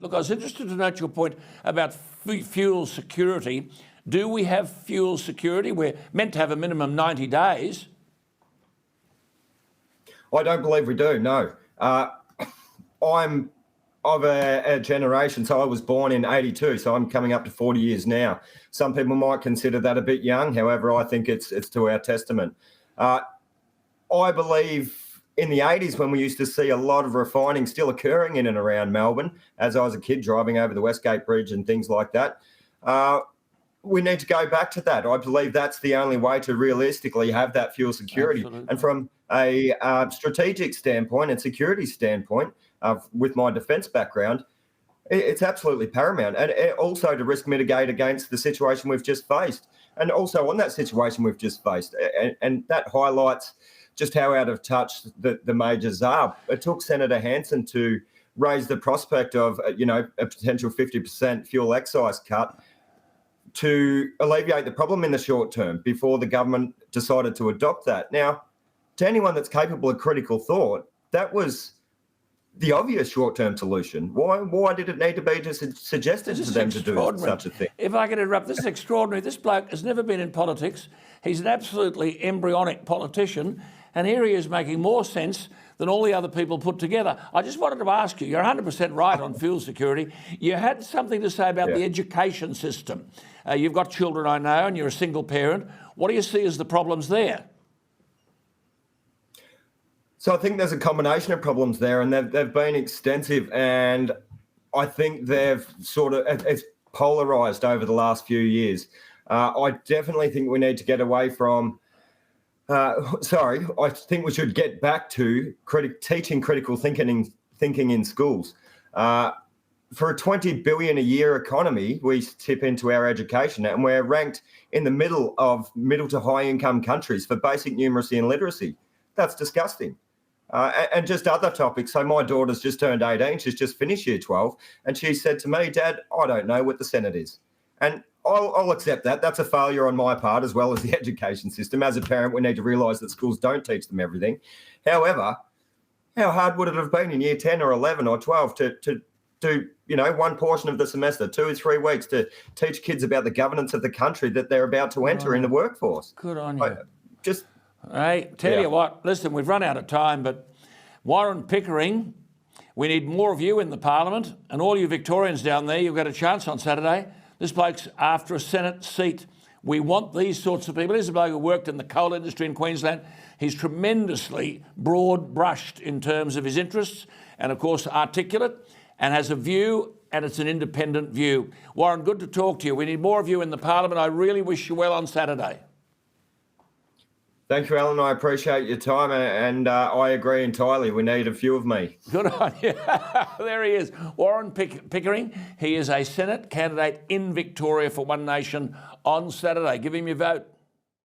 Look, I was interested to note your point about fuel security. Do we have fuel security? We're meant to have a minimum 90 days. I don't believe we do, no. I'm of a generation, so I was born in 82, so I'm coming up to 40 years now. Some people might consider that a bit young. However, I think it's to our testament. I believe in the 80s, when we used to see a lot of refining still occurring in and around Melbourne, as I was a kid driving over the Westgate Bridge and things like that, we need to go back to that. I believe that's the only way to realistically have that fuel security. Absolutely. And from a strategic standpoint and security standpoint, with my defence background, it's absolutely paramount. And also to risk mitigate against the situation we've just faced. And also on that situation we've just faced. And that highlights just how out of touch the majors are. It took Senator Hanson to raise the prospect of, a potential 50% fuel excise cut to alleviate the problem in the short term before the government decided to adopt that. Now, to anyone that's capable of critical thought, that was the obvious short-term solution. Why did it need to be suggested to them to do such a thing? If I can interrupt, this is extraordinary. This bloke has never been in politics. He's an absolutely embryonic politician, and here he is making more sense than all the other people put together. I just wanted to ask you, you're 100% right on fuel security. You had something to say about the education system. You've got children, I know, and you're a single parent. What do you see as the problems there? So I think there's a combination of problems there, and they've been extensive, and I think they've it's polarised over the last few years. I definitely think we need to get away from I think we should get back to teaching critical thinking in schools. For a $20 billion a year economy, we tip into our education, and we're ranked in the middle of middle to high income countries for basic numeracy and literacy. That's disgusting. And just other topics. So my daughter's just turned 18. She's just finished year 12. And she said to me, Dad, I don't know what the Senate is. And I'll accept that. That's a failure on my part, as well as the education system. As a parent, we need to realise that schools don't teach them everything. However, how hard would it have been in year 10 or 11 or 12 to do, one portion of the semester, 2 or 3 weeks, to teach kids about the governance of the country that they're about to enter in the workforce? Good on you. Hey, tell you what, listen, we've run out of time, but Warren Pickering, we need more of you in the Parliament, and all you Victorians down there, you've got a chance on Saturday. This bloke's after a Senate seat. We want these sorts of people. Here's a bloke who worked in the coal industry in Queensland. He's tremendously broad-brushed in terms of his interests and, of course, articulate, and has a view, and it's an independent view. Warren, good to talk to you. We need more of you in the Parliament. I really wish you well on Saturday. Thank you, Alan. I appreciate your time, and I agree entirely. We need a few of me. Good on you. There he is, Warren Pickering. He is a Senate candidate in Victoria for One Nation on Saturday. Give him your vote.